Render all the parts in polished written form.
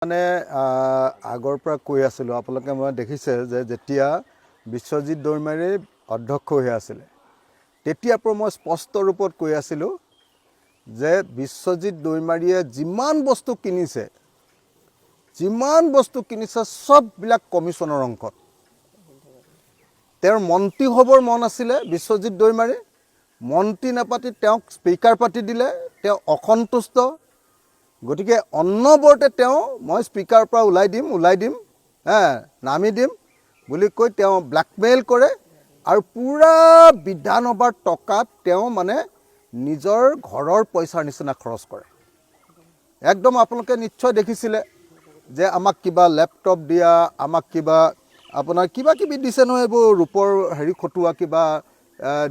মানে আগৰ পৰা কৈ আছিলোঁ আপোনালোকে মই দেখিছে যে যেতিয়া বিশ্বজিৎ দৈমাৰী অধ্যক্ষ হৈ আছিলে তেতিয়াৰ পৰা মই স্পষ্ট ৰূপত কৈ আছিলোঁ যে বিশ্বজিৎ দৈমাৰীয়ে যিমান বস্তু কিনিছে সববিলাক কমিশনৰ অংকত তেওঁৰ মন্ত্ৰী হ'বৰ মন আছিলে বিশ্বজিৎ দৈমাৰী মন্ত্ৰী নাপাতি তেওঁক স্পীকাৰ পাতি দিলে তেওঁ অসন্তুষ্ট গতিকে অন্নবৰতে তেওঁ মই স্পীকাৰৰ পৰা ওলাই দিম নামি দিম বুলি কৈ তেওঁ ব্লেকমেইল কৰে আৰু পুৰা বিধানসভাৰ টকাত তেওঁ মানে নিজৰ ঘৰৰ পইচাৰ নিচিনা খৰচ কৰে একদম আপোনালোকে নিশ্চয় দেখিছিলে যে আমাক কিবা ল্যাপটপ দিয়া আমাক কিবা আপোনাৰ কিবা কিবি দিছে নহয় এইবোৰ ৰূপৰ হেৰি খটুৱা কিবা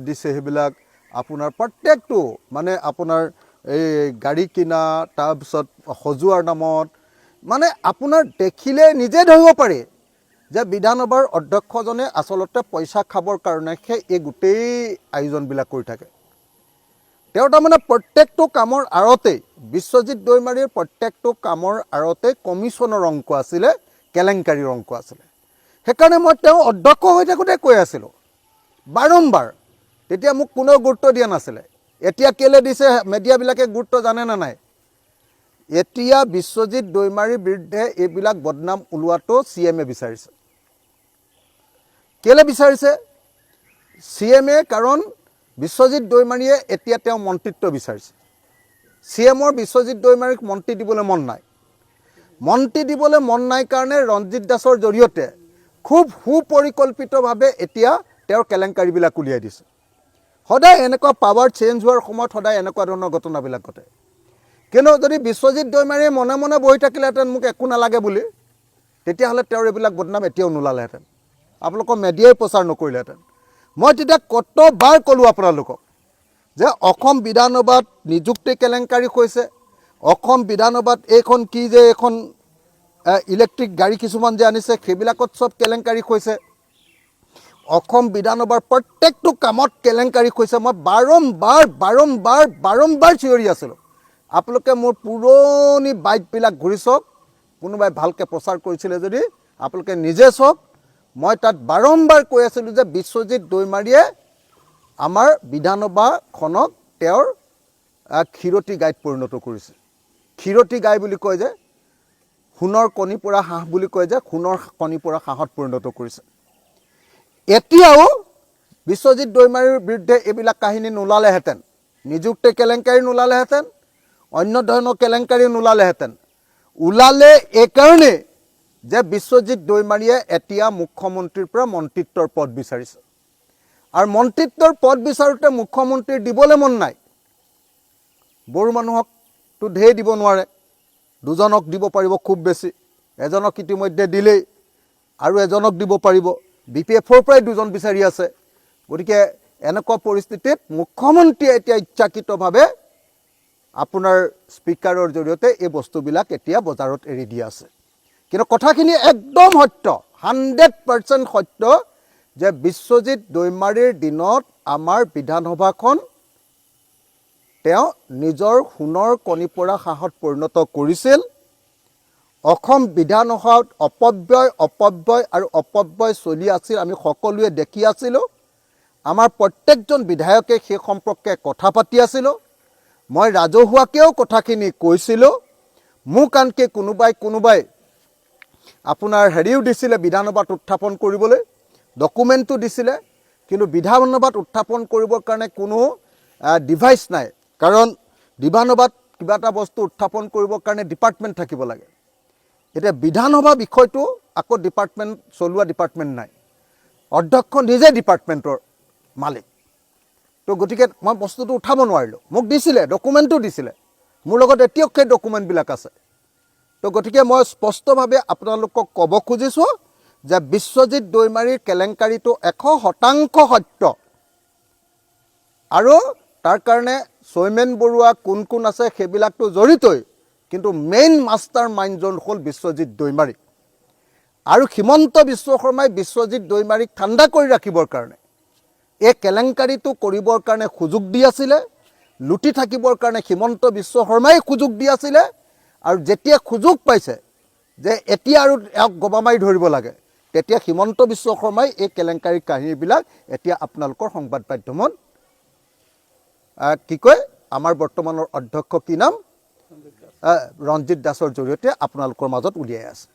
দিছে সেইবিলাক আপোনাৰ প্ৰত্যেকটো মানে আপোনাৰ এই গাড়ী কিনা তাৰপিছত সজোৱাৰ নামত মানে আপোনাৰ দেখিলে নিজে ধৰিব পাৰে যে বিধানসভাৰ অধ্যক্ষজনে আচলতে পইচা খাবৰ কাৰণে এই গোটেই আয়োজনবিলাক কৰি থাকে তেওঁ তাৰমানে প্ৰত্যেকটো কামৰ আঁৰতে বিশ্বজিৎ দৈমাৰীৰ প্ৰত্যেকটো কামৰ আঁৰতে কমিশনৰ অংক আছিলে কেলেংকাৰীৰ অংক আছিলে সেইকাৰণে মই তেওঁ অধ্যক্ষ হৈ থাকোঁতে কৈ আছিলোঁ বাৰম্বাৰ তেতিয়া মোক কোনেও গুৰুত্ব দিয়া নাছিলে এতিয়া কেলে দিছে মিডিয়াবিলাকে গুৰুত্ব জানে না নাই এতিয়া বিশ্বজিৎ দৈমাৰীৰ বিৰুদ্ধে এইবিলাক বদনাম ওলোৱাটো CMA বিচাৰিছে কেলে বিচাৰিছে CMA কাৰণ বিশ্বজিৎ দৈমাৰীয়ে এতিয়া তেওঁ মন্ত্ৰিত্ব বিচাৰিছে CMৰ বিশ্বজিৎ দৈমাৰীক মন্ত্ৰী দিবলৈ মন নাই কাৰণে ৰঞ্জিত দাসৰ জৰিয়তে খুব সুপৰিকল্পিতভাৱে এতিয়া তেওঁৰ কেলেংকাৰীবিলাক উলিয়াই দিছে সদায় এনেকুৱা পাৱাৰ চেঞ্জ হোৱাৰ সময়ত সদায় এনেকুৱা ধৰণৰ ঘটনাবিলাক ঘটে কিন্তু যদি বিশ্বজিৎ দৈমাৰীয়ে মনে মনে বহি থাকিলেহেঁতেন মোক একো নালাগে বুলি তেতিয়াহ'লে তেওঁৰ এইবিলাক বদনাম এতিয়াও নোলালেহেঁতেন আপোনালোকৰ মিডিয়াই প্ৰচাৰ নকৰিলেহেঁতেন মই তেতিয়া কতবাৰ ক'লোঁ আপোনালোকক যে অসম বিধানসভাত নিযুক্তি কেলেংকাৰী হৈছে অসম বিধানসভাত এইখন কি যে এখন ইলেক্ট্ৰিক গাড়ী কিছুমান যে আনিছে সেইবিলাকত চব কেলেংকাৰী হৈছে অসম বিধানসভাৰ প্ৰত্যেকটো কামত কেলেংকাৰী হৈছে মই বাৰম্বাৰ চিঞৰি আছিলোঁ আপোনালোকে মোৰ পুৰণি বাইটবিলাক ঘূৰি চাওক কোনোবাই ভালকৈ প্ৰচাৰ কৰিছিলে যদি আপোনালোকে নিজে চাওক মই তাত বাৰম্বাৰ কৈ আছিলোঁ যে বিশ্বজিৎ দৈমাৰীয়ে আমাৰ বিধানসভাখনক তেওঁৰ ক্ষীৰতী গাইত পৰিণত কৰিছে ক্ষীৰতী গাই বুলি কয় যে সোণৰ কণী পৰা হাঁহ বুলি কয় যে সোণৰ কণী পৰা হাঁহত পৰিণত কৰিছে এতিয়াও বিশ্বজিৎ দৈমাৰীৰ বিৰুদ্ধে এইবিলাক কাহিনী নোলালেহেঁতেন নিযুক্তি কেলেংকাৰী নোলালেহেঁতেন অন্য ধৰণৰ কেলেংকাৰী নোলালেহেঁতেন ওলালে এইকাৰণে যে বিশ্বজিৎ দৈমাৰীয়ে এতিয়া মুখ্যমন্ত্ৰীৰ পৰা মন্ত্ৰিত্বৰ পদ বিচাৰিছে আৰু মন্ত্ৰিত্বৰ পদ বিচাৰোঁতে মুখ্যমন্ত্ৰীৰ দিবলৈ মন নাই বড়ো মানুহকতো ঢেৰ দিব নোৱাৰে দুজনক দিব পাৰিব খুব বেছি এজনক ইতিমধ্যে দিলেই আৰু এজনক দিব পাৰিব BPFৰ পৰাই দুজন বিচাৰি আছে গতিকে এনেকুৱা পৰিস্থিতিত মুখ্যমন্ত্ৰীয়ে এতিয়া ইচ্ছাকৃতভাৱে আপোনাৰ স্পীকাৰৰ জৰিয়তে এই বস্তুবিলাক এতিয়া বজাৰত এৰি দি আছে কিন্তু কথাখিনি একদম সত্য 100% সত্য যে বিশ্বজিৎ দৈমাৰীৰ দিনত আমাৰ বিধানসভাখন তেওঁ নিজৰ সোণৰ কণী পৰা হাঁহত পৰিণত কৰিছিল অসম বিধানসভাত অপব্যয় চলি আছিল আমি সকলোৱে দেখি আছিলোঁ আমাৰ প্ৰত্যেকজন বিধায়কে সেই সম্পৰ্কে কথা পাতি আছিলোঁ মই ৰাজহুৱাকেও কথাখিনি কৈছিলোঁ মোক আনকি কোনোবাই আপোনাৰ হেৰিও দিছিলে বিধানসভাত উত্থাপন কৰিবলৈ ডকুমেণ্টটো দিছিলে কিন্তু বিধানসভাত উত্থাপন কৰিবৰ কাৰণে কোনো ডিভাইচ নাই কাৰণ বিধানসভাত কিবা এটা বস্তু উত্থাপন কৰিবৰ কাৰণে ডিপাৰ্টমেণ্ট থাকিব লাগে এতিয়া বিধানসভা বিষয়টো আকৌ চলোৱা ডিপাৰ্টমেণ্ট নাই অধ্যক্ষ নিজে ডিপাৰ্টমেণ্টৰ মালিক তো গতিকে মই বস্তুটো উঠাব নোৱাৰিলোঁ মোক দিছিলে ডকুমেণ্টটো দিছিলে মোৰ লগত এতিয়াও সেই ডকুমেণ্টবিলাক আছে তো গতিকে মই স্পষ্টভাৱে আপোনালোকক ক'ব খুজিছোঁ যে বিশ্বজিৎ দৈমাৰীৰ কেলেংকাৰীটো 100% সত্য আৰু তাৰ কাৰণে সৌমেন বৰুৱা কোন আছে সেইবিলাকতো জড়িতই কিন্তু মেইন মাষ্টাৰ মাইণ্ডজন হ'ল বিশ্বজিৎ দৈমাৰী আৰু হিমন্ত বিশ্ব শৰ্মাই বিশ্বজিৎ দৈমাৰীক ঠাণ্ডা কৰি ৰাখিবৰ কাৰণে এই কেলেংকাৰীটো কৰিবৰ কাৰণে সুযোগ দি আছিলে লুটি থাকিবৰ কাৰণে হিমন্ত বিশ্ব শৰ্মাই সুযোগ দি আছিলে আৰু যেতিয়া সুযোগ পাইছে যে এতিয়া আৰু এওক গবা মাৰি ধৰিব লাগে, তেতিয়া হিমন্ত বিশ্ব শৰ্মাই এই কেলেংকাৰীৰ কাহিনীবিলাক এতিয়া আপোনালোকৰ সংবাদ মাধ্যমত কি কয় আমাৰ বৰ্তমানৰ অধ্যক্ষ কি নাম ৰঞ্জিত দাসৰ জৰিয়তে আপোনালোকৰ মাজত উলিয়াই আছে।